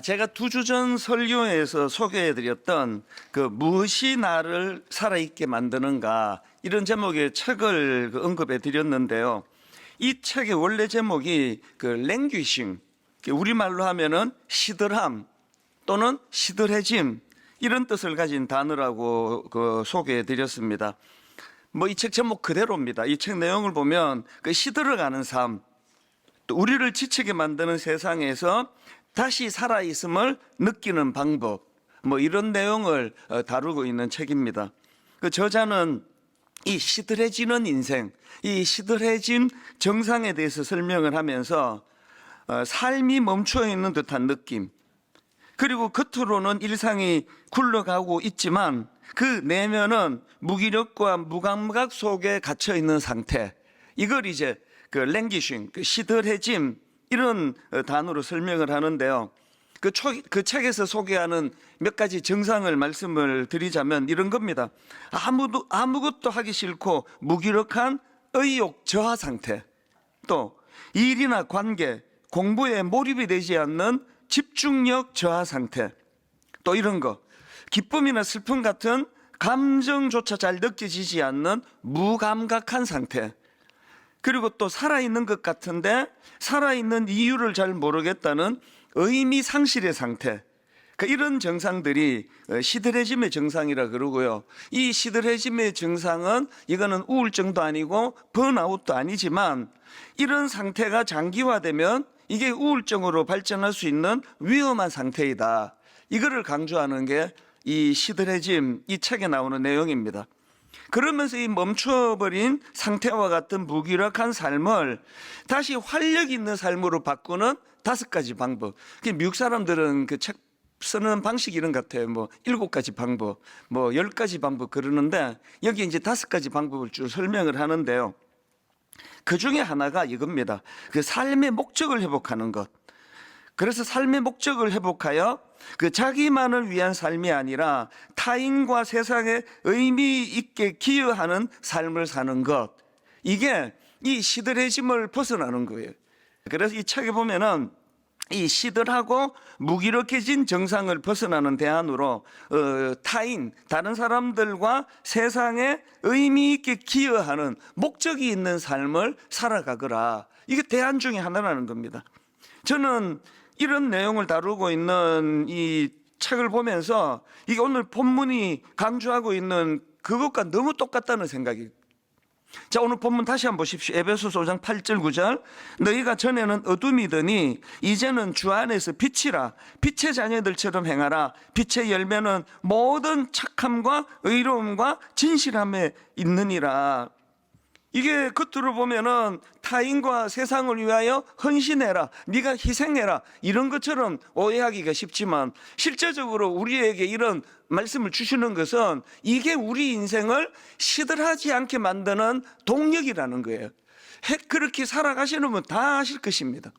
제가 2주 전 설교에서 소개해드렸던 그 무엇이 나를 살아있게 만드는가 이런 제목의 책을 언급해 드렸는데요. 이 책의 원래 제목이 그 랭귀싱, 우리말로 하면은 시들함 또는 시들해짐 이런 뜻을 가진 단어라고 소개해 드렸습니다. 이 책 제목 그대로입니다. 이 책 내용을 보면 그 시들어가는 삶, 또 우리를 지치게 만드는 세상에서 다시 살아있음을 느끼는 방법, 이런 내용을 다루고 있는 책입니다. 그 저자는 이 시들해지는 인생, 이 시들해진 정상에 대해서 설명을 하면서 삶이 멈춰 있는 듯한 느낌, 그리고 겉으로는 일상이 굴러가고 있지만 그 내면은 무기력과 무감각 속에 갇혀 있는 상태, 이걸 이제 그 랭귀싱, 그 시들해짐 이런 단어로 설명을 하는데요. 그 책에서 소개하는 몇 가지 정상을 말씀을 드리자면 이런 겁니다. 아무것도 하기 싫고 무기력한 의욕 저하 상태, 또 일이나 관계, 공부에 몰입이 되지 않는 집중력 저하 상태, 또 이런 거, 기쁨이나 슬픔 같은 감정조차 잘 느껴지지 않는 무감각한 상태, 그리고 또 살아있는 것 같은데 살아있는 이유를 잘 모르겠다는 의미 상실의 상태, 이런 증상들이 시들해짐의 증상이라 그러고요. 이 시들해짐의 증상은 이거는 우울증도 아니고 번아웃도 아니지만 이런 상태가 장기화되면 이게 우울증으로 발전할 수 있는 위험한 상태이다. 이거를 강조하는 게 이 시들해짐, 이 책에 나오는 내용입니다. 그러면서 이 멈춰버린 상태와 같은 무기력한 삶을 다시 활력 있는 삶으로 바꾸는 5가지 방법. 미국 사람들은 그 책 쓰는 방식이 이런 것 같아요. 7가지 방법, 10가지 방법 그러는데 여기 이제 5가지 방법을 쭉 설명을 하는데요. 그 중에 하나가 이겁니다. 그 삶의 목적을 회복하는 것. 그래서 삶의 목적을 회복하여 그 자기만을 위한 삶이 아니라 타인과 세상에 의미 있게 기여하는 삶을 사는 것, 이게 이 시들해짐을 벗어나는 거예요. 그래서 이 책에 보면은 이 시들하고 무기력해진 정상을 벗어나는 대안으로 타인, 다른 사람들과 세상에 의미 있게 기여하는 목적이 있는 삶을 살아가거라, 이게 대안 중에 하나라는 겁니다. 저는 이런 내용을 다루고 있는 이 책을 보면서 이게 오늘 본문이 강조하고 있는 그것과 너무 똑같다는 생각이. 자, 오늘 본문 다시 한번 보십시오. 에베소서 5장 8절 9절. 너희가 전에는 어둠이더니 이제는 주 안에서 빛이라. 빛의 자녀들처럼 행하라. 빛의 열매는 모든 착함과 의로움과 진실함에 있느니라. 이게 겉으로 보면은 타인과 세상을 위하여 헌신해라, 네가 희생해라, 이런 것처럼 오해하기가 쉽지만 실제적으로 우리에게 이런 말씀을 주시는 것은 이게 우리 인생을 시들하지 않게 만드는 동력이라는 거예요. 그렇게 살아가시는 분 다 아실 것입니다.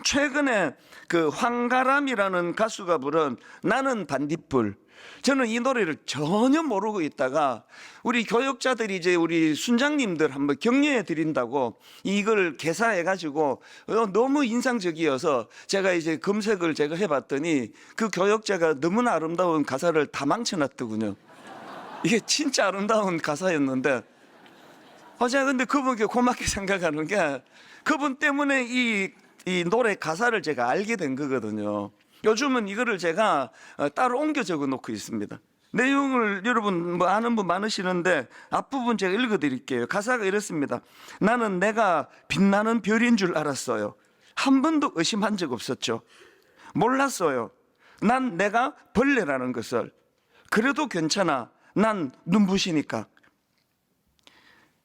최근에 그 황가람이라는 가수가 부른 나는 반딧불, 저는 이 노래를 전혀 모르고 있다가 우리 교역자들이 이제 우리 순장님들 한번 격려해 드린다고 이걸 개사해 가지고 너무 인상적이어서 제가 이제 검색을 해봤더니 그 교역자가 너무나 아름다운 가사를 다 망쳐놨더군요. 이게 진짜 아름다운 가사였는데 제가 근데 그분께 고맙게 생각하는 게 그분 때문에 이 노래 가사를 제가 알게 된 거거든요. 요즘은 이거를 제가 따로 옮겨 적어 놓고 있습니다. 내용을 여러분 아는 분 많으시는데 앞부분 제가 읽어 드릴게요. 가사가 이렇습니다. 나는 내가 빛나는 별인 줄 알았어요. 한 번도 의심한 적 없었죠. 몰랐어요. 난 내가 벌레라는 것을. 그래도 괜찮아. 난 눈부시니까.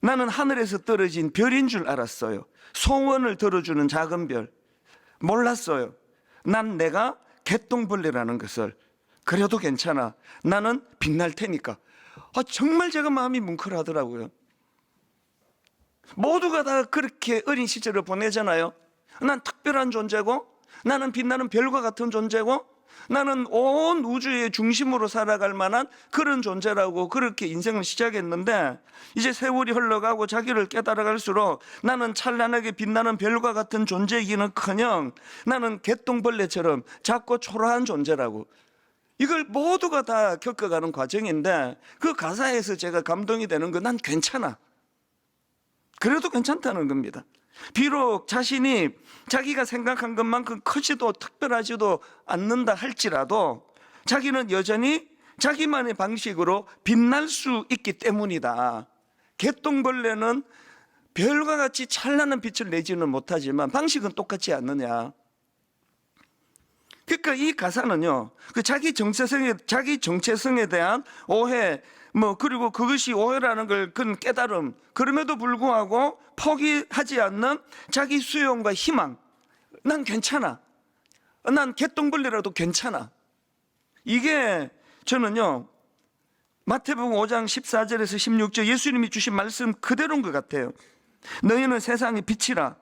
나는 하늘에서 떨어진 별인 줄 알았어요. 소원을 들어주는 작은 별. 몰랐어요. 난 내가 개똥벌레라는 것을. 그래도 괜찮아. 나는 빛날 테니까. 정말 제가 마음이 뭉클하더라고요. 모두가 다 그렇게 어린 시절을 보내잖아요. 난 특별한 존재고, 나는 빛나는 별과 같은 존재고, 나는 온 우주의 중심으로 살아갈 만한 그런 존재라고 그렇게 인생을 시작했는데, 이제 세월이 흘러가고 자기를 깨달아갈수록 나는 찬란하게 빛나는 별과 같은 존재이기는커녕 나는 개똥벌레처럼 작고 초라한 존재라고. 이걸 모두가 다 겪어가는 과정인데, 그 가사에서 제가 감동이 되는 건 난 괜찮아. 그래도 괜찮다는 겁니다. 비록 자신이 자기가 생각한 것만큼 크지도 특별하지도 않는다 할지라도 자기는 여전히 자기만의 방식으로 빛날 수 있기 때문이다. 개똥벌레는 별과 같이 찬란한 빛을 내지는 못하지만 방식은 똑같지 않느냐. 그러니까 이 가사는요, 그 자기 정체성에 대한 오해, 그리고 그것이 오해라는 걸 그건 깨달음, 그럼에도 불구하고 포기하지 않는 자기 수용과 희망. 난 괜찮아. 난 개똥벌레라도 괜찮아. 이게 저는요, 마태복음 5장 14절에서 16절 예수님이 주신 말씀 그대로인 것 같아요. 너희는 세상의 빛이라.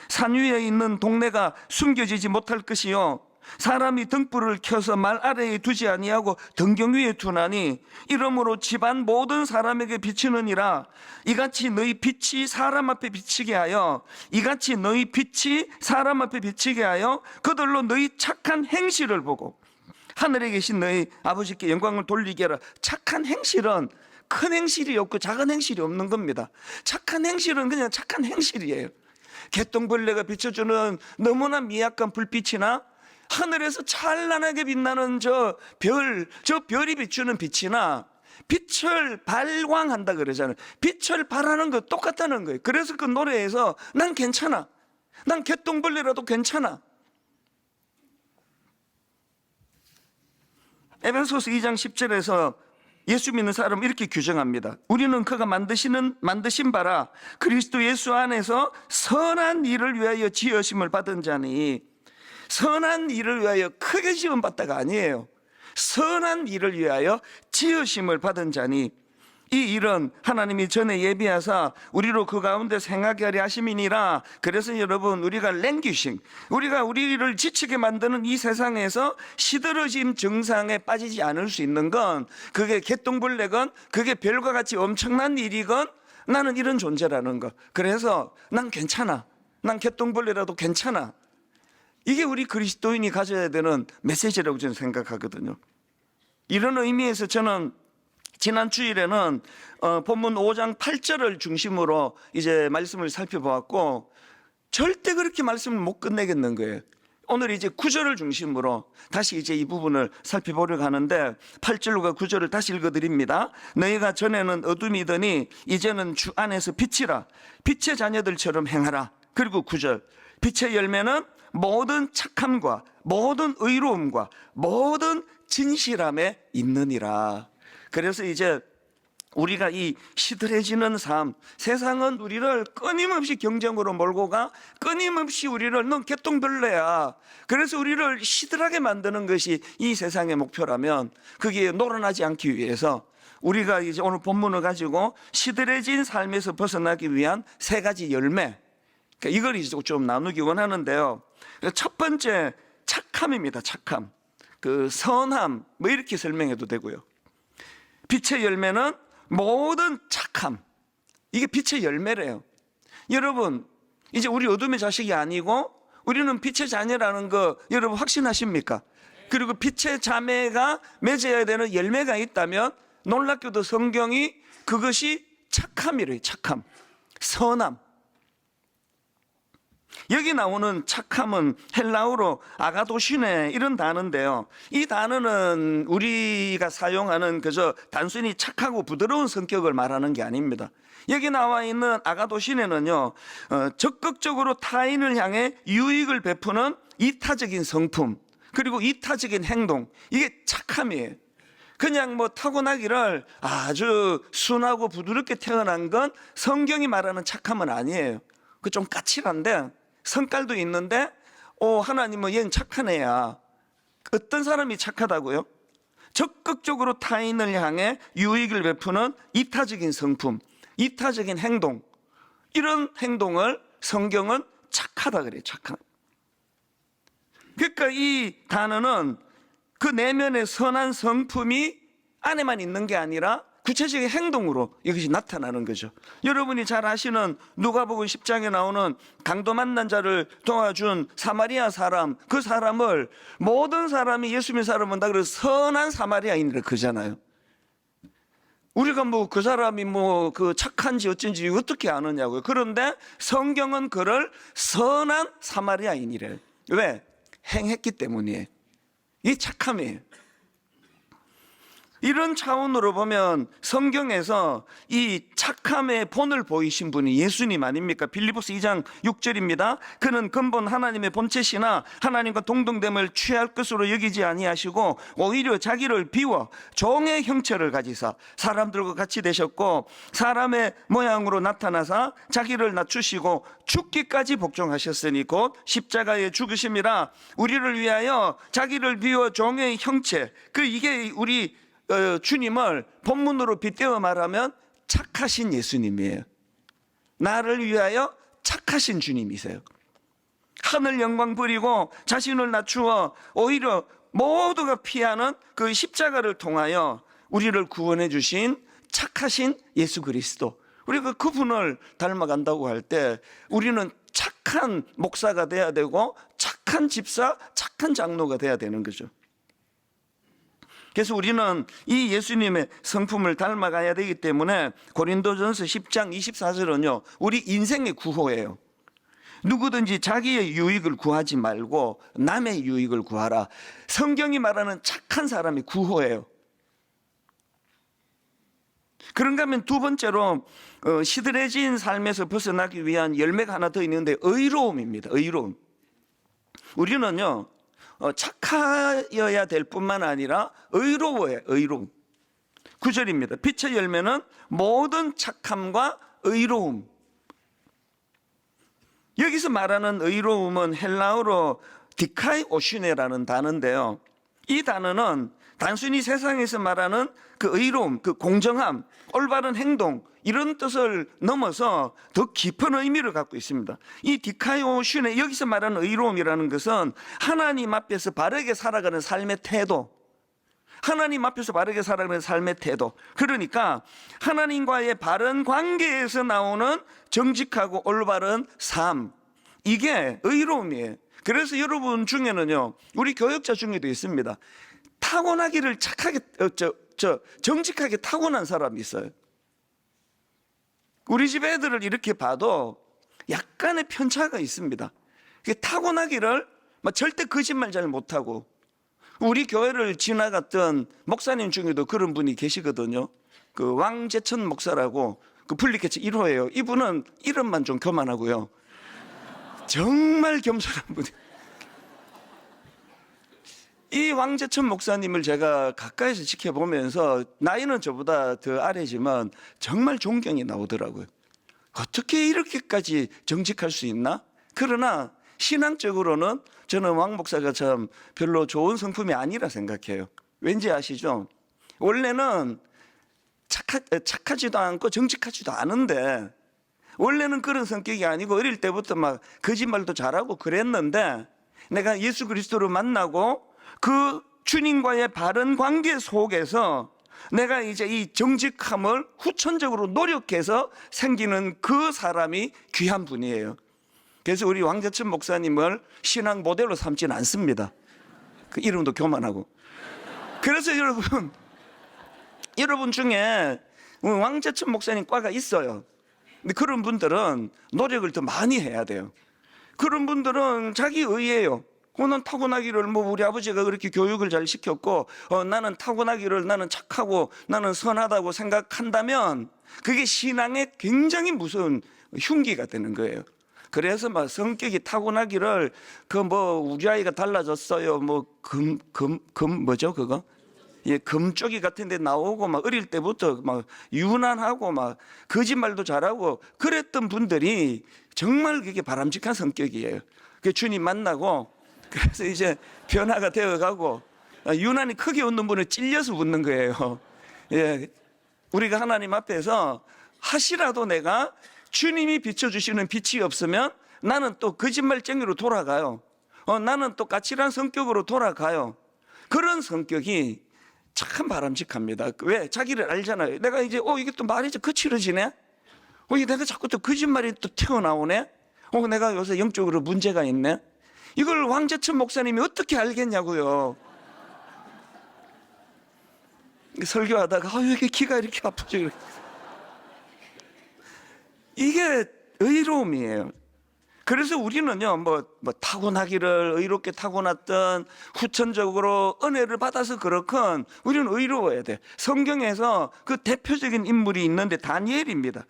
산 위에 있는 동네가 숨겨지지 못할 것이요, 사람이 등불을 켜서 말 아래에 두지 아니하고 등경 위에 두나니 이러므로 집안 모든 사람에게 비추느니라. 이같이 너희 빛이 사람 앞에 비치게 하여 그들로 너희 착한 행실을 보고 하늘에 계신 너희 아버지께 영광을 돌리게 하라. 착한 행실은 큰 행실이 없고 작은 행실이 없는 겁니다. 착한 행실은 그냥 착한 행실이에요. 개똥벌레가 비춰주는 너무나 미약한 불빛이나 하늘에서 찬란하게 빛나는 저 별이 비추는 빛이나 빛을 발광한다 그러잖아요. 빛을 발하는 거 똑같다는 거예요. 그래서 그 노래에서 난 괜찮아. 난 개똥벌레라도 괜찮아. 에베소서 2장 10절에서 예수 믿는 사람은 이렇게 규정합니다. 우리는 그가 만드신 바라 그리스도 예수 안에서 선한 일을 위하여 지으심을 받은 자니. 선한 일을 위하여 크게 지음받다가 아니에요. 선한 일을 위하여 지으심을 받은 자니 이 일은 하나님이 전에 예비하사 우리로 그 가운데 행하게 하려 하심이니라. 그래서 여러분, 우리가 랭귀싱, 우리가 우리를 지치게 만드는 이 세상에서 시들어짐 증상에 빠지지 않을 수 있는 건, 그게 개똥벌레건 그게 별과 같이 엄청난 일이건 나는 이런 존재라는 거. 그래서 난 괜찮아. 난 개똥벌레라도 괜찮아. 이게 우리 그리스도인이 가져야 되는 메시지라고 저는 생각하거든요. 이런 의미에서 저는 지난 주일에는 본문 5장 8절을 중심으로 이제 말씀을 살펴보았고, 절대 그렇게 말씀을 못 끝내겠는 거예요. 오늘 이제 9절을 중심으로 다시 이제 이 부분을 살펴보려고 하는데, 8절과 9절을 다시 읽어드립니다. 너희가 전에는 어둠이더니 이제는 주 안에서 빛이라. 빛의 자녀들처럼 행하라. 그리고 9절, 빛의 열매는 모든 착함과 모든 의로움과 모든 진실함에 있느니라. 그래서 이제 우리가 이 시들해지는 삶, 세상은 우리를 끊임없이 경쟁으로 몰고 가, 끊임없이 우리를 넌 개똥벌레야, 그래서 우리를 시들하게 만드는 것이 이 세상의 목표라면, 거기에 놀아나지 않기 위해서 우리가 이제 오늘 본문을 가지고 시들해진 삶에서 벗어나기 위한 세 가지 열매, 그러니까 이걸 이제 좀 나누기 원하는데요. 첫 번째, 착함입니다. 착함. 그 선함, 이렇게 설명해도 되고요. 빛의 열매는 모든 착함. 이게 빛의 열매래요. 여러분, 이제 우리 어둠의 자식이 아니고 우리는 빛의 자녀라는 거 여러분 확신하십니까? 그리고 빛의 자매가 맺어야 되는 열매가 있다면 놀랍게도 성경이 그것이 착함이래요. 착함, 선함. 여기 나오는 착함은 헬라어로 아가도시네 이런 단어인데요, 이 단어는 우리가 사용하는 그저 단순히 착하고 부드러운 성격을 말하는 게 아닙니다. 여기 나와 있는 아가도시네는요, 적극적으로 타인을 향해 유익을 베푸는 이타적인 성품, 그리고 이타적인 행동, 이게 착함이에요. 그냥 타고나기를 아주 순하고 부드럽게 태어난 건 성경이 말하는 착함은 아니에요. 그 좀 까칠한데 성깔도 있는데 하나님은 얘는 착한 애야. 어떤 사람이 착하다고요? 적극적으로 타인을 향해 유익을 베푸는 이타적인 성품, 이타적인 행동, 이런 행동을 성경은 착하다 그래요. 착한. 그러니까 이 단어는 그 내면의 선한 성품이 안에만 있는 게 아니라 구체적인 행동으로 이것이 나타나는 거죠. 여러분이 잘 아시는 누가복음 10장에 나오는 강도 만난 자를 도와준 사마리아 사람, 그 사람을 모든 사람이 예수 믿는 사람 본다 그래서 선한 사마리아인이라 그러잖아요. 우리가 뭐 그 사람이 뭐 그 착한지 어쩐지 어떻게 아느냐고요. 그런데 성경은 그를 선한 사마리아인이래요. 왜? 행했기 때문이에요. 이 착함이에요. 이런 차원으로 보면 성경에서 이 착함의 본을 보이신 분이 예수님 아닙니까? 빌립보서 2장 6절입니다. 그는 근본 하나님의 본체시나 하나님과 동등됨을 취할 것으로 여기지 아니하시고 오히려 자기를 비워 종의 형체를 가지사 사람들과 같이 되셨고 사람의 모양으로 나타나사 자기를 낮추시고 죽기까지 복종하셨으니 곧 십자가에 죽으심이라. 우리를 위하여 자기를 비워 종의 형체, 이게 우리 주님을 본문으로 빗대어 말하면 착하신 예수님이에요. 나를 위하여 착하신 주님이세요. 하늘 영광 버리고 자신을 낮추어 오히려 모두가 피하는 그 십자가를 통하여 우리를 구원해 주신 착하신 예수 그리스도, 우리가 그분을 닮아간다고 할 때 우리는 착한 목사가 돼야 되고 착한 집사, 착한 장로가 돼야 되는 거죠. 그래서 우리는 이 예수님의 성품을 닮아가야 되기 때문에 고린도전서 10장 24절은요 우리 인생의 구호예요. 누구든지 자기의 유익을 구하지 말고 남의 유익을 구하라. 성경이 말하는 착한 사람이 구호예요. 그런가 하면 두 번째로 시들해진 삶에서 벗어나기 위한 열매가 하나 더 있는데 의로움입니다. 의로움. 우리는요 착하여야 될 뿐만 아니라 의로워야 의로움. 9절입니다. 빛의 열매는 모든 착함과 의로움. 여기서 말하는 의로움은 헬라어로 디카이오슈네라는 단어인데요, 이 단어는 단순히 세상에서 말하는 그 의로움, 그 공정함, 올바른 행동 이런 뜻을 넘어서 더 깊은 의미를 갖고 있습니다. 이 디카이오슈네, 여기서 말하는 의로움이라는 것은 하나님 앞에서 바르게 살아가는 삶의 태도, 하나님 앞에서 바르게 살아가는 삶의 태도, 그러니까 하나님과의 바른 관계에서 나오는 정직하고 올바른 삶, 이게 의로움이에요. 그래서 여러분 중에는요, 우리 교역자 중에도 있습니다, 타고나기를 착하게 정직하게 타고난 사람이 있어요. 우리 집 애들을 이렇게 봐도 약간의 편차가 있습니다. 타고나기를 절대 거짓말 잘 못하고, 우리 교회를 지나갔던 목사님 중에도 그런 분이 계시거든요. 그 왕재천 목사라고, 그 분리개체 1호예요. 이분은 이름만 좀 교만하고요, 정말 겸손한 분이에요. 이 왕재천 목사님을 제가 가까이서 지켜보면서 나이는 저보다 더 아래지만 정말 존경이 나오더라고요. 어떻게 이렇게까지 정직할 수 있나? 그러나 신앙적으로는 저는 왕 목사가 참 별로 좋은 성품이 아니라 생각해요. 왠지 아시죠? 원래는 착하지도 않고 정직하지도 않은데, 원래는 그런 성격이 아니고 어릴 때부터 막 거짓말도 잘하고 그랬는데, 내가 예수 그리스도를 만나고 그 주님과의 바른 관계 속에서 내가 이제 이 정직함을 후천적으로 노력해서 생기는 그 사람이 귀한 분이에요. 그래서 우리 왕재천 목사님을 신앙 모델로 삼지는 않습니다. 그 이름도 교만하고. 그래서 여러분 중에 왕재천 목사님 과가 있어요. 근데 그런 분들은 노력을 더 많이 해야 돼요. 그런 분들은 자기 의예요. 나는 타고나기를 우리 아버지가 그렇게 교육을 잘 시켰고 나는 타고나기를, 나는 착하고 나는 선하다고 생각한다면 그게 신앙에 굉장히 무서운 흉기가 되는 거예요. 그래서 막 성격이 타고나기를 우리 아이가 달라졌어요, 뭐죠 그거? 예, 금쪽이 같은 데 나오고 막 어릴 때부터 막 유난하고 막 거짓말도 잘하고 그랬던 분들이 정말 그게 바람직한 성격이에요. 그 주님 만나고 그래서 이제 변화가 되어가고, 유난히 크게 웃는 분은 찔려서 웃는 거예요. 예, 우리가 하나님 앞에서 하시라도 내가 주님이 비춰주시는 빛이 없으면 나는 또 거짓말쟁이로 돌아가요. 나는 또 까칠한 성격으로 돌아가요. 그런 성격이 참 바람직합니다. 왜? 자기를 알잖아요. 내가 이제 이게 또 말이 좀 거칠어지네. 이게 내가 자꾸 또 거짓말이 또 튀어나오네. 내가 요새 영적으로 문제가 있네. 이걸 왕재천 목사님이 어떻게 알겠냐고요. 설교하다가 이게 귀가 이렇게 아프죠. 이게 의로움이에요. 그래서 우리는요, 뭐 타고나기를 의롭게 타고났던 후천적으로 은혜를 받아서 그렇건 우리는 의로워야 돼. 성경에서 그 대표적인 인물이 있는데 다니엘입니다.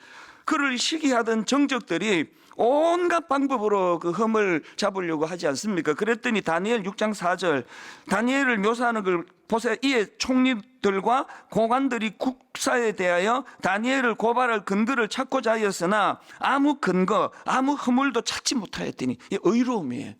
그를 시기하던 정적들이 온갖 방법으로 그 흠을 잡으려고 하지 않습니까? 그랬더니 다니엘 6장 4절 다니엘을 묘사하는 걸 보세요. 이에 총리들과 고관들이 국사에 대하여 다니엘을 고발할 근거를 찾고자 하였으나 아무 근거, 아무 허물도 찾지 못하였더니 이 의로움이에요.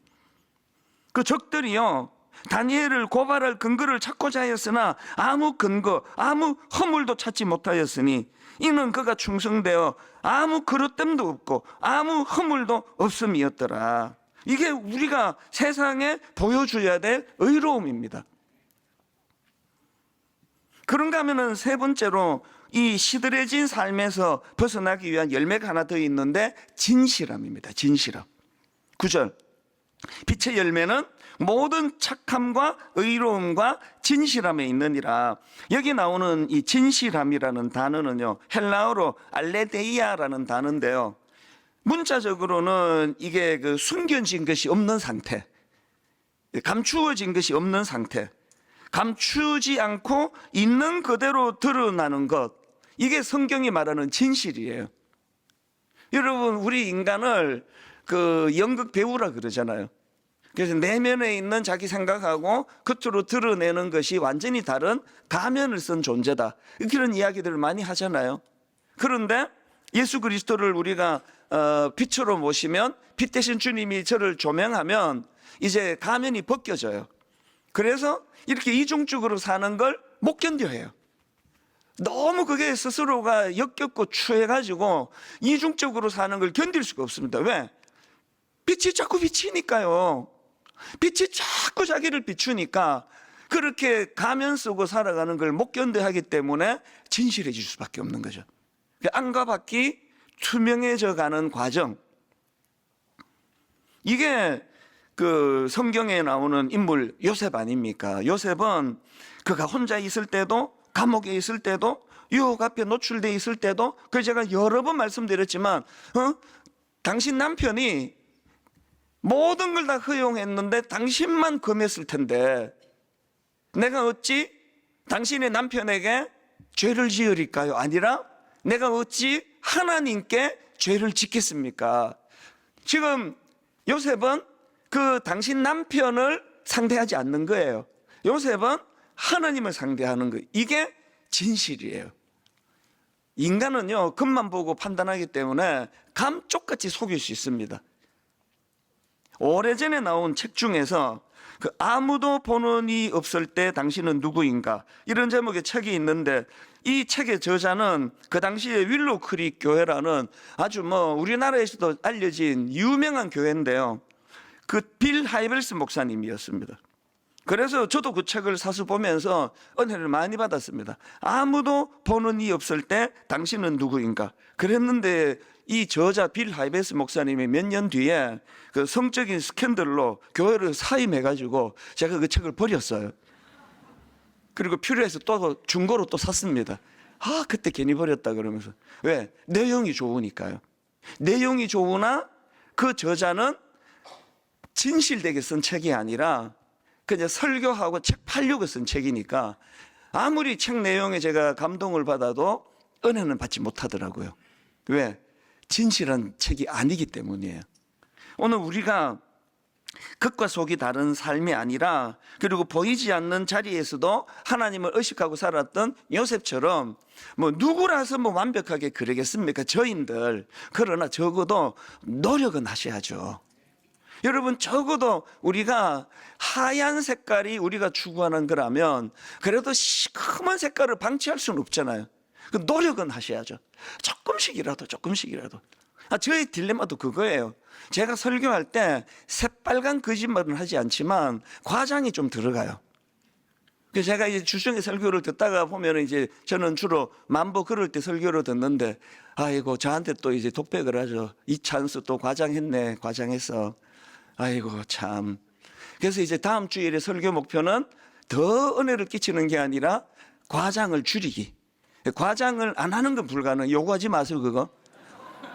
그 적들이요, 다니엘을 고발할 근거를 찾고자 하였으나 아무 근거, 아무 허물도 찾지 못하였으니 이는 그가 충성되어 아무 그릇됨도 없고 아무 허물도 없음이었더라. 이게 우리가 세상에 보여줘야 될 의로움입니다. 그런가 하면은 세 번째로 이 시들해진 삶에서 벗어나기 위한 열매가 하나 더 있는데 진실함입니다. 진실함. 9절 빛의 열매는 모든 착함과 의로움과 진실함에 있느니라. 여기 나오는 이 진실함이라는 단어는요, 헬라어로 알레데이아라는 단어인데요, 문자적으로는 이게 그 숨겨진 것이 없는 상태, 감추어진 것이 없는 상태, 감추지 않고 있는 그대로 드러나는 것, 이게 성경이 말하는 진실이에요. 여러분, 우리 인간을 그 연극 배우라 그러잖아요. 그래서 내면에 있는 자기 생각하고 겉으로 드러내는 것이 완전히 다른 가면을 쓴 존재다, 그런 이야기들을 많이 하잖아요. 그런데 예수 그리스도를 우리가 빛으로 모시면, 빛 대신 주님이 저를 조명하면 이제 가면이 벗겨져요. 그래서 이렇게 이중적으로 사는 걸 못 견뎌해요. 너무 그게 스스로가 역겹고 추해가지고 이중적으로 사는 걸 견딜 수가 없습니다. 왜? 빛이 자꾸 비치니까요. 빛이 자꾸 자기를 비추니까 그렇게 가면 쓰고 살아가는 걸 못 견뎌하기 때문에 진실해질 수밖에 없는 거죠. 안과 밖이 투명해져 가는 과정, 이게 그 성경에 나오는 인물 요셉 아닙니까? 요셉은 그가 혼자 있을 때도, 감옥에 있을 때도, 유혹 앞에 노출되어 있을 때도, 그 제가 여러 번 말씀드렸지만 당신 남편이 모든 걸 다 허용했는데 당신만 금했을 텐데 내가 어찌 당신의 남편에게 죄를 지으리까요? 아니라 내가 어찌 하나님께 죄를 짓겠습니까? 지금 요셉은 그 당신 남편을 상대하지 않는 거예요. 요셉은 하나님을 상대하는 거예요. 이게 진실이에요. 인간은요, 겉만 보고 판단하기 때문에 감쪽같이 속일 수 있습니다. 오래전에 나온 책 중에서 그 아무도 보는 이 없을 때 당신은 누구인가, 이런 제목의 책이 있는데, 이 책의 저자는 그 당시에 윌로우 크릭 교회라는 아주 우리나라에서도 알려진 유명한 교회인데요, 그 빌 하이벨스 목사님이었습니다. 그래서 저도 그 책을 사서 보면서 은혜를 많이 받았습니다. 아무도 보는 이 없을 때 당신은 누구인가. 그랬는데 이 저자 빌 하이벨스 목사님이 몇 년 뒤에 그 성적인 스캔들로 교회를 사임해가지고 제가 그 책을 버렸어요. 그리고 필요해서 또 중고로 또 샀습니다. 그때 괜히 버렸다 그러면서. 왜? 내용이 좋으니까요. 내용이 좋으나 그 저자는 진실되게 쓴 책이 아니라 그냥 설교하고 책 팔려고 쓴 책이니까 아무리 책 내용에 제가 감동을 받아도 은혜는 받지 못하더라고요. 왜? 진실한 책이 아니기 때문이에요. 오늘 우리가 겉과 속이 다른 삶이 아니라, 그리고 보이지 않는 자리에서도 하나님을 의식하고 살았던 요셉처럼 누구라서 완벽하게 그러겠습니까? 저인들. 그러나 적어도 노력은 하셔야죠. 여러분, 적어도 우리가 하얀 색깔이 우리가 추구하는 거라면 그래도 시커먼 색깔을 방치할 수는 없잖아요. 노력은 하셔야죠. 조금씩이라도. 저의 딜레마도 그거예요. 제가 설교할 때 새빨간 거짓말은 하지 않지만 과장이 좀 들어가요. 그래서 제가 이제 주중에 설교를 듣다가 보면 이제 저는 주로 만보 그럴 때 설교를 듣는데, 아이고 저한테 또 이제 독백을 하죠. 이 찬스 또 과장했네, 과장했어. 아이고 참. 그래서 이제 다음 주일에 설교 목표는 더 은혜를 끼치는 게 아니라 과장을 줄이기. 과장을 안 하는 건 불가능. 요구하지 마세요 그거.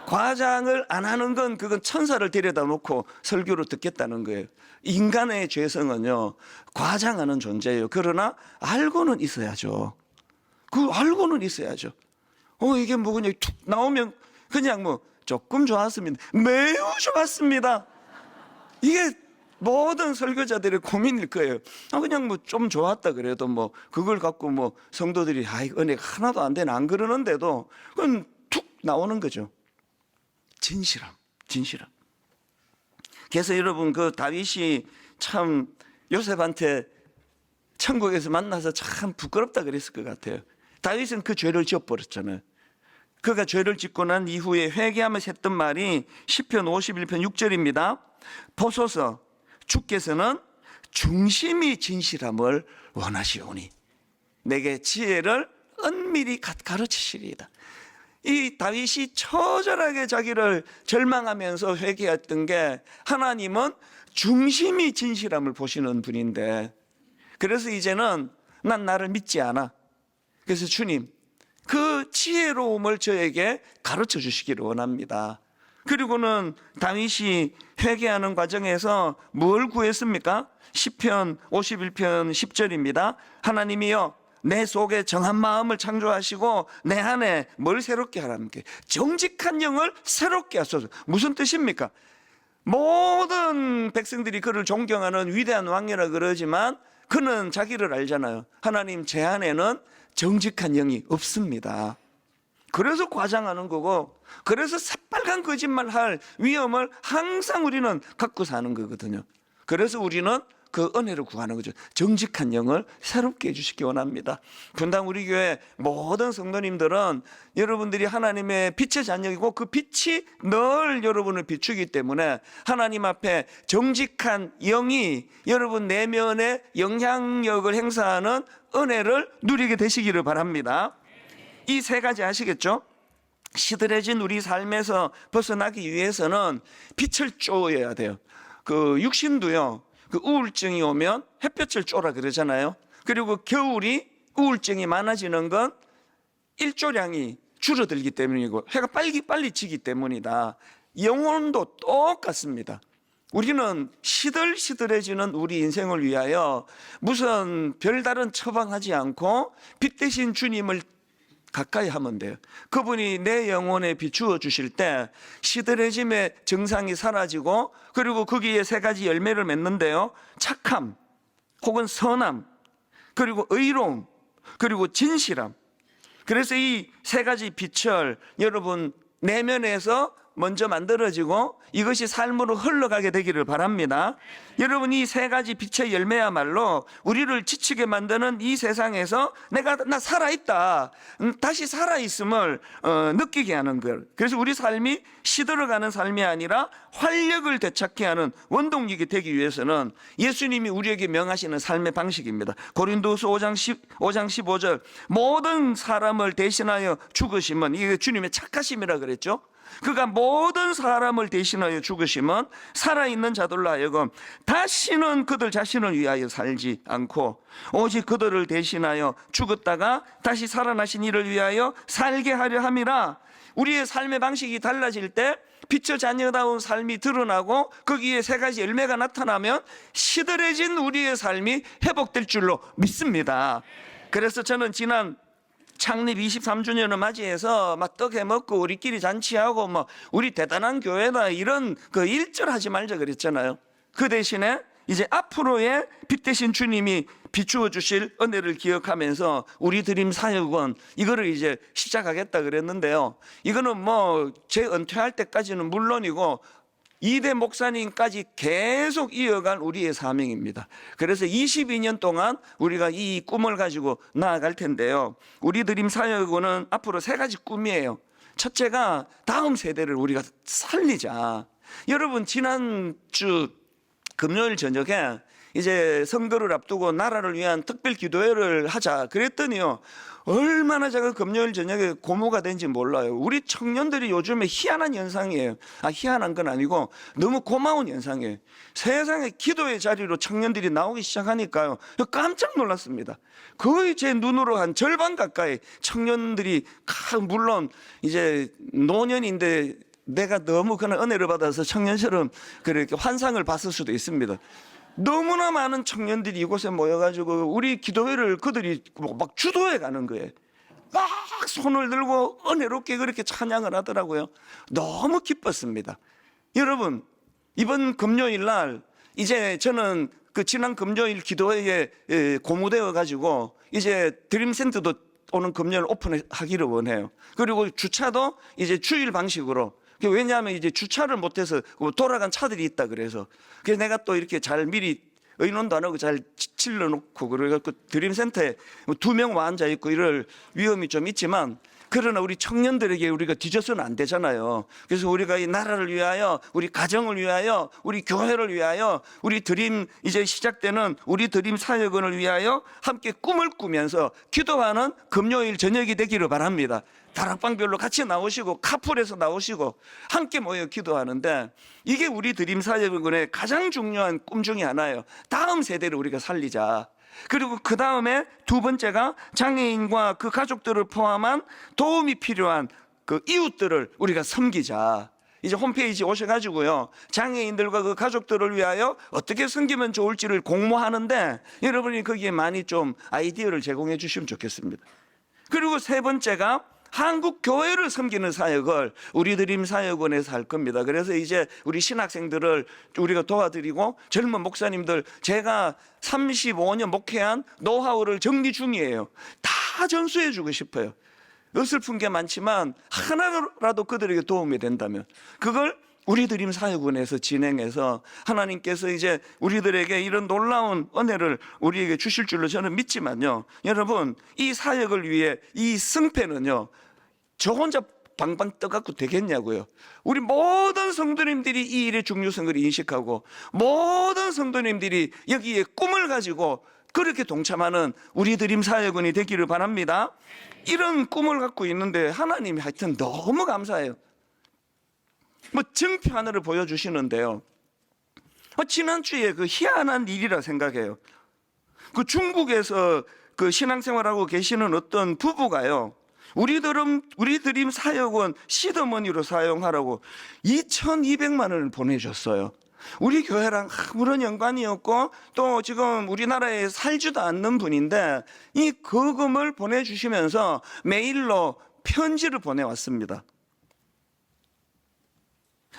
과장을 안 하는 건 그건 천사를 데려다 놓고 설교를 듣겠다는 거예요. 인간의 죄성은요, 과장하는 존재예요. 그러나 알고는 있어야죠. 그 알고는 있어야죠. 이게 뭐 그냥 툭 나오면 그냥 뭐 조금 좋았습니다, 매우 좋았습니다, 이게 모든 설교자들의 고민일 거예요. 그냥 뭐 좀 좋았다 그래도 뭐 그걸 갖고 뭐 성도들이 은혜가 하나도 안 되나 안 그러는데도 그건 툭 나오는 거죠. 진실함. 그래서 여러분 그 다윗이 참 요셉한테 천국에서 만나서 참 부끄럽다 그랬을 것 같아요. 다윗은 그 죄를 지어버렸잖아요. 그가 죄를 짓고 난 이후에 회개하면서 했던 말이 시편 51편 6절입니다. 보소서 주께서는 중심이 진실함을 원하시오니 내게 지혜를 은밀히 가르치시리이다. 이 다윗이 처절하게 자기를 절망하면서 회개했던 게, 하나님은 중심이 진실함을 보시는 분인데, 그래서 이제는 난 나를 믿지 않아. 그래서 주님 그 지혜로움을 저에게 가르쳐 주시기를 원합니다. 그리고는 다윗이 회개하는 과정에서 뭘 구했습니까? 시편 51편 10절입니다. 하나님이여 내 속에 정한 마음을 창조하시고 내 안에 뭘 새롭게 하라는 게, 정직한 영을 새롭게 하소서. 무슨 뜻입니까? 모든 백성들이 그를 존경하는 위대한 왕이라 그러지만 그는 자기를 알잖아요. 하나님 제 안에는 정직한 영이 없습니다. 그래서 과장하는 거고, 그래서 새빨간 거짓말할 위험을 항상 우리는 갖고 사는 거거든요. 그래서 우리는 그 은혜를 구하는 거죠. 정직한 영을 새롭게 해주시기 원합니다. 분당 우리 교회 모든 성도님들은 여러분들이 하나님의 빛의 자녀이고 그 빛이 늘 여러분을 비추기 때문에 하나님 앞에 정직한 영이 여러분 내면에 영향력을 행사하는 은혜를 누리게 되시기를 바랍니다. 이 세 가지 아시겠죠? 시들해진 우리 삶에서 벗어나기 위해서는 빛을 쬐어야 돼요. 그 육신도요, 그 우울증이 오면 햇볕을 쬐라 그러잖아요. 그리고 겨울이 우울증이 많아지는 건 일조량이 줄어들기 때문이고 해가 빨리 지기 때문이다. 영혼도 똑같습니다. 우리는 시들시들해지는 우리 인생을 위하여 무슨 별다른 처방하지 않고 빛 대신 주님을 가까이 하면 돼요. 그분이 내 영혼에 비추어 주실 때 시들해짐의 증상이 사라지고, 그리고 거기에 세 가지 열매를 맺는데요, 착함 혹은 선함, 그리고 의로움, 그리고 진실함. 그래서 이 세 가지 빛을 여러분 내면에서 먼저 만들어지고 이것이 삶으로 흘러가게 되기를 바랍니다. 여러분 이 세 가지 빛의 열매야말로 우리를 지치게 만드는 이 세상에서 나 살아있다, 다시 살아있음을 느끼게 하는 것. 그래서 우리 삶이 시들어가는 삶이 아니라 활력을 되찾게 하는 원동력이 되기 위해서는 예수님이 우리에게 명하시는 삶의 방식입니다. 고린도서 5장 15절 모든 사람을 대신하여 죽으심은, 이게 주님의 착하심이라 그랬죠. 그가 모든 사람을 대신하여 죽으심은 살아있는 자들로 하여금 다시는 그들 자신을 위하여 살지 않고 오직 그들을 대신하여 죽었다가 다시 살아나신 이를 위하여 살게 하려 함이라. 우리의 삶의 방식이 달라질 때 빛의 자녀다운 삶이 드러나고 거기에 세 가지 열매가 나타나면 시들해진 우리의 삶이 회복될 줄로 믿습니다. 그래서 저는 지난 창립 23주년을 맞이해서 막 떡 해먹고 우리끼리 잔치하고 뭐 우리 대단한 교회다 이런 그 일절하지 말자 그랬잖아요. 그 대신에 이제 앞으로의 빛 대신 주님이 비추어 주실 은혜를 기억하면서 우리 드림 사역원 이거를 이제 시작하겠다 그랬는데요. 이거는 뭐 제 은퇴할 때까지는 물론이고 2대 목사님까지 계속 이어간 우리의 사명입니다. 그래서 22년 동안 우리가 이 꿈을 가지고 나아갈 텐데요. 우리 드림 사역원은 앞으로 세 가지 꿈이에요. 첫째가 다음 세대를 우리가 살리자. 여러분 지난주 금요일 저녁에 이제 선거를 앞두고 나라를 위한 특별 기도회를 하자 그랬더니요, 얼마나 제가 금요일 저녁에 고무가 된지 몰라요. 우리 청년들이 요즘에 희한한 현상이에요. 희한한 건 아니고 너무 고마운 현상이에요. 세상에 기도의 자리로 청년들이 나오기 시작하니까요, 깜짝 놀랐습니다. 거의 제 눈으로 한 절반 가까이 청년들이, 물론 이제 노년인데 내가 너무 그런 은혜를 받아서 청년처럼 그렇게 환상을 봤을 수도 있습니다. 너무나 많은 청년들이 이곳에 모여가지고 우리 기도회를 그들이 막 주도해 가는 거예요. 막 손을 들고 은혜롭게 그렇게 찬양을 하더라고요. 너무 기뻤습니다. 여러분, 이번 금요일 날 이제 저는 그 지난 금요일 기도회에 고무되어 가지고 이제 드림센터도 오는 금요일 오픈하기를 원해요. 그리고 주차도 이제 주일 방식으로, 왜냐하면 이제 주차를 못해서 돌아간 차들이 있다 그래서 내가 또 이렇게 잘 미리 의논도 안 하고 잘 칠러놓고, 그래갖고 드림센터에 2명 와 앉아 있고 이럴 위험이 좀 있지만, 그러나 우리 청년들에게 우리가 뒤져서는 안 되잖아요. 그래서 우리가 이 나라를 위하여, 우리 가정을 위하여, 우리 교회를 위하여, 우리 드림 이제 시작되는 우리 드림 사역원을 위하여 함께 꿈을 꾸면서 기도하는 금요일 저녁이 되기를 바랍니다. 다락방별로 같이 나오시고 카풀에서 나오시고 함께 모여 기도하는데, 이게 우리 드림 사역원의 가장 중요한 꿈 중에 하나예요. 다음 세대를 우리가 살리자. 그리고 그 다음에 두 번째가 장애인과 그 가족들을 포함한 도움이 필요한 그 이웃들을 우리가 섬기자. 이제 홈페이지 오셔가지고요, 장애인들과 그 가족들을 위하여 어떻게 섬기면 좋을지를 공모하는데, 여러분이 거기에 많이 좀 아이디어를 제공해 주시면 좋겠습니다. 그리고 세 번째가 한국 교회를 섬기는 사역을 우리 드림 사역원에서 할 겁니다. 그래서 이제 우리 신학생들을 우리가 도와드리고, 젊은 목사님들, 제가 35년 목회한 노하우를 정리 중이에요. 다 전수해 주고 싶어요. 어설픈 게 많지만 하나라도 그들에게 도움이 된다면 그걸 우리 드림 사역원에서 진행해서 하나님께서 이제 우리들에게 이런 놀라운 은혜를 우리에게 주실 줄로 저는 믿지만요, 여러분, 이 사역을 위해 이 승패는요, 저 혼자 방방 떠갖고 되겠냐고요. 우리 모든 성도님들이 이 일의 중요성을 인식하고, 모든 성도님들이 여기에 꿈을 가지고 그렇게 동참하는 우리 드림 사역원이 되기를 바랍니다. 이런 꿈을 갖고 있는데 하나님이 하여튼 너무 감사해요. 증표 하나를 보여주시는데요, 지난주에 그 희한한 일이라 생각해요. 그 중국에서 그 신앙생활하고 계시는 어떤 부부가요, 우리 드림 사역원 시드머니로 사용하라고 2,200만 원을 보내줬어요. 우리 교회랑 아무런 연관이 없고 또 지금 우리나라에 살지도 않는 분인데 이 거금을 보내주시면서 메일로 편지를 보내왔습니다.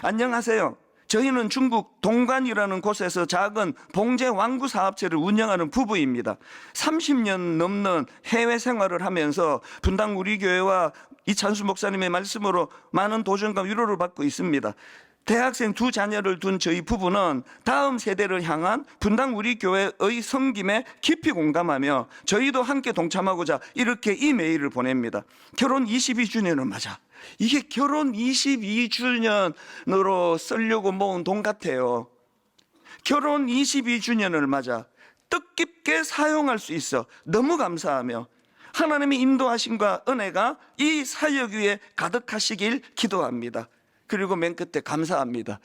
안녕하세요. 저희는 중국 동관이라는 곳에서 작은 봉제 완구 사업체를 운영하는 부부입니다. 30년 넘는 해외 생활을 하면서 분당 우리 교회와 이찬수 목사님의 말씀으로 많은 도전과 위로를 받고 있습니다. 대학생 2 자녀를 둔 저희 부부는 다음 세대를 향한 분당 우리 교회의 섬김에 깊이 공감하며 저희도 함께 동참하고자 이렇게 이메일을 보냅니다. 결혼 22주년을 맞아. 이게 결혼 22주년으로 쓰려고 모은 돈 같아요. 결혼 22주년을 맞아 뜻깊게 사용할 수 있어 너무 감사하며 하나님의 인도하심과 은혜가 이 사역 위에 가득하시길 기도합니다. 그리고 맨 끝에 감사합니다.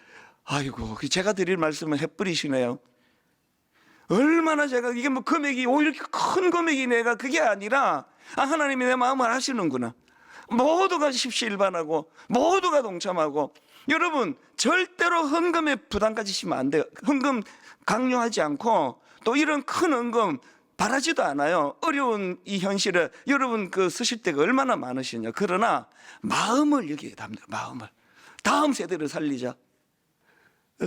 아이고, 제가 드릴 말씀은 해버리시네요. 얼마나 제가 이게 금액이 오히려 이렇게 큰 금액이 내가 그게 아니라 하나님이 내 마음을 아시는구나. 모두가 십시일반하고 모두가 동참하고, 여러분 절대로 헌금에 부담 가지시면 안 돼요. 헌금 강요하지 않고 또 이런 큰 헌금 바라지도 않아요. 어려운 이 현실에 여러분 쓰실 때가 얼마나 많으시냐. 그러나 마음을 여기에 담는, 마음을 다음 세대를 살리자.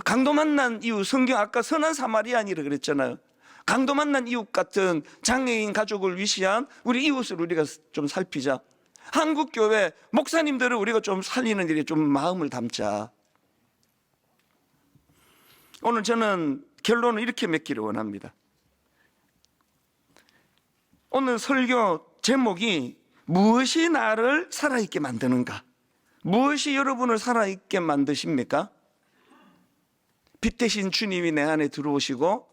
강도 만난 이웃, 성경 아까 선한 사마리아인이라 그랬잖아요. 강도 만난 이웃 같은 장애인 가족을 위시한 우리 이웃을 우리가 좀 살피자. 한국교회 목사님들을 우리가 좀 살리는 일에 좀 마음을 담자. 오늘 저는 결론을 이렇게 맺기를 원합니다. 오늘 설교 제목이 무엇이 나를 살아있게 만드는가? 무엇이 여러분을 살아있게 만드십니까? 빛 대신 주님이 내 안에 들어오시고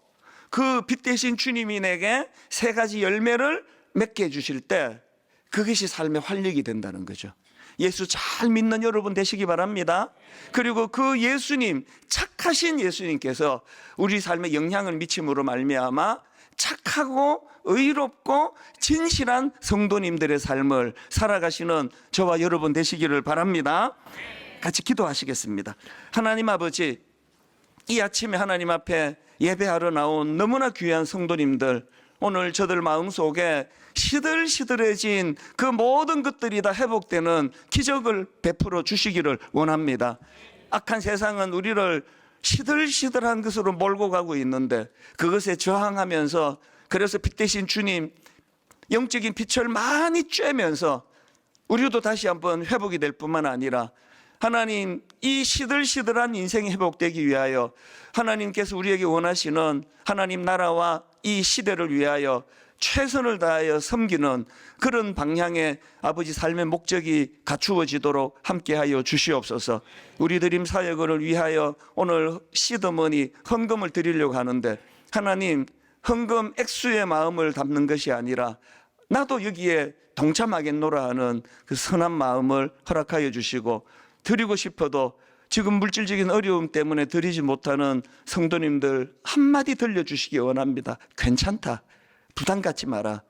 그 빛 대신 주님이 내게 세 가지 열매를 맺게 해주실 때 그것이 삶의 활력이 된다는 거죠. 예수 잘 믿는 여러분 되시기 바랍니다. 그리고 그 예수님, 착하신 예수님께서 우리 삶에 영향을 미침으로 말미암아 착하고 의롭고 진실한 성도님들의 삶을 살아가시는 저와 여러분 되시기를 바랍니다. 같이 기도하시겠습니다. 하나님 아버지, 이 아침에 하나님 앞에 예배하러 나온 너무나 귀한 성도님들, 오늘 저들 마음속에 시들시들해진 그 모든 것들이 다 회복되는 기적을 베풀어 주시기를 원합니다. 악한 세상은 우리를 시들시들한 것으로 몰고 가고 있는데 그것에 저항하면서, 그래서 빛 대신 주님 영적인 빛을 많이 쬐면서 우리도 다시 한번 회복이 될 뿐만 아니라 하나님, 이 시들시들한 인생이 회복되기 위하여 하나님께서 우리에게 원하시는 하나님 나라와 이 시대를 위하여 최선을 다하여 섬기는 그런 방향의 아버지 삶의 목적이 갖추어지도록 함께하여 주시옵소서. 우리 드림 사역을 위하여 오늘 시드머니 헌금을 드리려고 하는데 하나님, 헌금 액수의 마음을 담는 것이 아니라 나도 여기에 동참하겠노라 하는 그 선한 마음을 허락하여 주시고, 드리고 싶어도 지금 물질적인 어려움 때문에 드리지 못하는 성도님들 한마디 들려주시기 원합니다. 괜찮다, 부담 갖지 마라.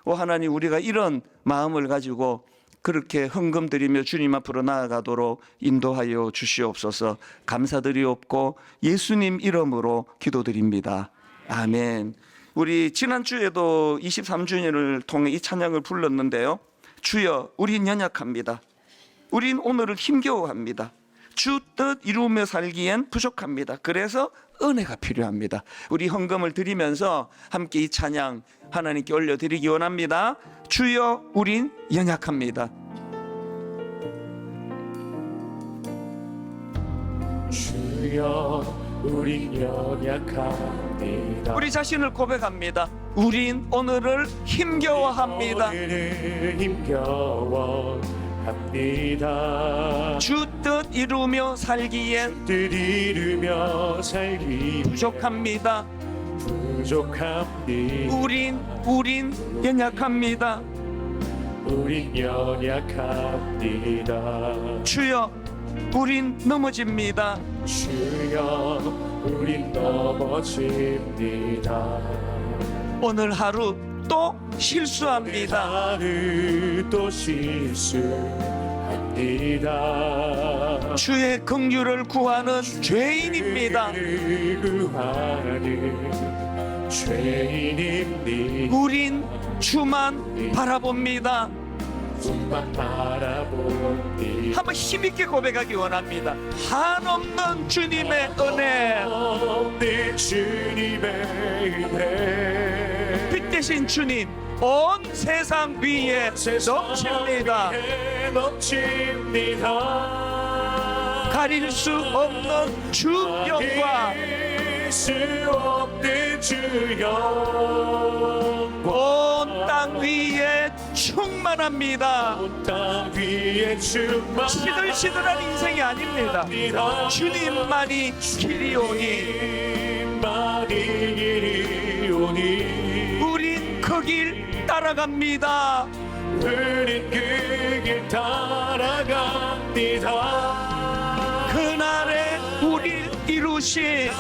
오 하나님, 우리가 이런 마음을 가지고 그렇게 헌금 드리며 주님 앞으로 나아가도록 인도하여 주시옵소서. 감사드리옵고 예수님 이름으로 기도드립니다. 아멘. 우리 지난주에도 23주년을 통해 이 찬양을 불렀는데요. 주여, 우린 연약합니다. 우린 오늘을 힘겨워합니다. 주 뜻 이루며 살기엔 부족합니다. 그래서 은혜가 필요합니다. 우리 헌금을 드리면서 함께 이 찬양 하나님께 올려드리기 원합니다. 주여, 우린 연약합니다. 주여, 우린 연약합니다. 우리 자신을 고백합니다. 우린 오늘을 힘겨워합니다. 오늘을 힘겨워합니다. 주 뜻 이루며 살기엔 뜻 이루며 살기 부족합니다. 부족합니다. 우린 연약합니다. 우린 연약합니다. 주여, 우린 넘어집니다. 주여, 우린 넘어집니다. 오늘 하루 또 실수합니다. 하루 또 실수합니다. 주의 긍휼을 구하는 죄인입니다. 주를 구하는 죄인입니다. 우린 주만 바라봅니다. 주만 바라봅니다. 한번 힘있게 고백하기 원합니다. 한없는 주님의 은혜, 없는 주님의 은혜, 빛 대신 주님 온 세상 위에 넘칩니다. 넘칩니다. 가릴 수 없는 주 영광, 수 없는 주 영광, 온 땅 위에 충만합니다. 온 땅 위에 충만. 시들시들한 인생이 아닙니다. 주님만이 길이오니, 주님만이 길이오니, 우린 그 길 따라갑니다. 우린 그 길 따라갑니다. 그날에 우릴 이루신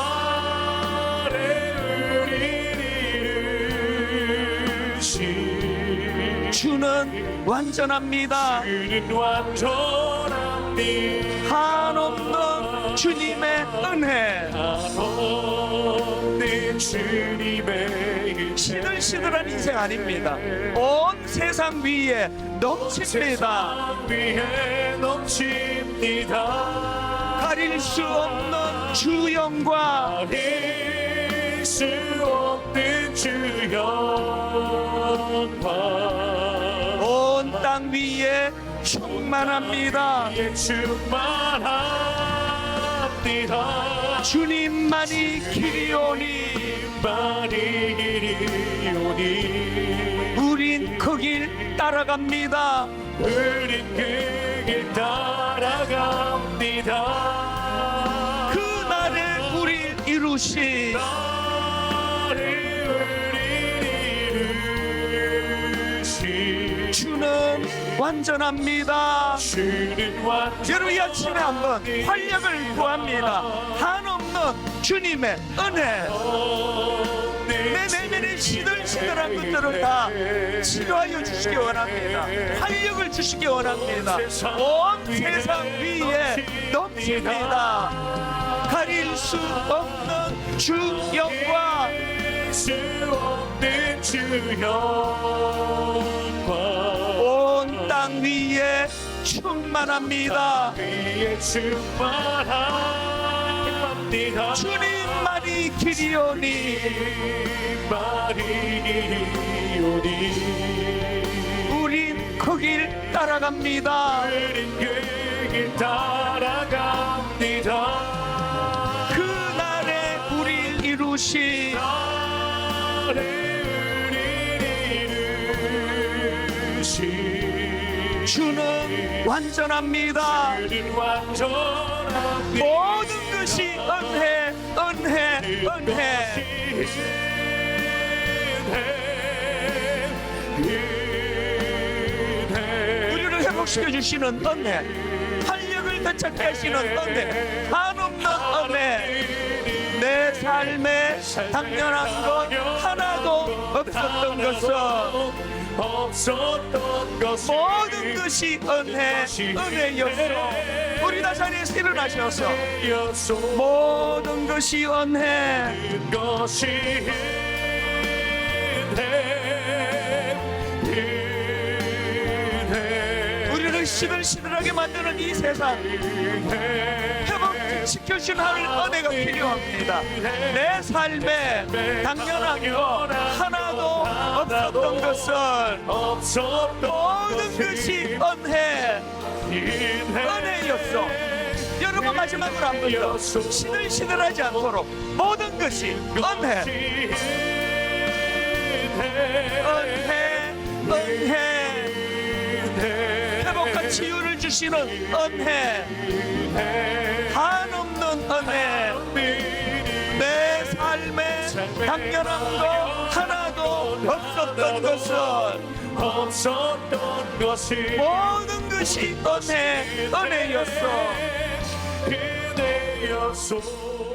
주는 완전합니다. 주는 완전합니다. 한없는 주님의 은혜, 한없는 주님의 은혜, 시들시들한 인생 아닙니다. 온 세상 위에 넘칩니다. 세상 위에 넘칩니다. 가릴 수 없는 주 영광, 가릴 수 없는 주 영광, 온 땅 위에 충만합니다. 위에 충만합니다. 주님만이 길이오니, 주님만이 길이오니, 우린 그 길 따라갑니다. 우린 그 길 따라갑니다. 그날에 우릴 이루신 나를 완전합니다. 주는 완전 여러분 이 아침에 한번 활력을 구합니다. 한없는 주님의 은혜, 내 내면의 시들시들한 것들을 다 치료하여 주시기 원합니다. 활력을 주시기 원합니다. 온 세상 위에 넘칩니다. 가릴 수 없는 주 영광, 수 없는 주 영광 온 땅 위에 충만합니다. 위에 충만합니다. 주님만이 길이오니 주님만이 우린 그 길 따라갑니다. 우린 그 길 따라갑니다. 그날에 우릴 이루신 주는 완전합니다. 주는 완전합니다. 모든 것이 은혜, 은혜, 은혜. 우리를 회복시켜 주시는 은혜, 활력을 되찾게 하시는 은혜, 한없는 은혜. 내 삶에 당연한 것 하나도 없었던 것은 모든 것이 은혜, 은혜였소. 우리 다 자리에서 일어나셔서 모든 것이 은혜, 것이 우리를 시들시들하게 만드는 이 세상 회복시켜주신 하늘 은혜가 필요합니다. 내 삶에 당연한 것 하나도 없었던 것은 모든 것이 은혜였어. 여러분 마지막으로 한 번 더 시들시들하지 않도록 모든 것이 은혜, 회복과 치유를 주시는 은혜, 한없는 은혜. 내 삶에 당연한 것 하나도 없었던 것은 모든 것이 은혜였어. 은혜였소.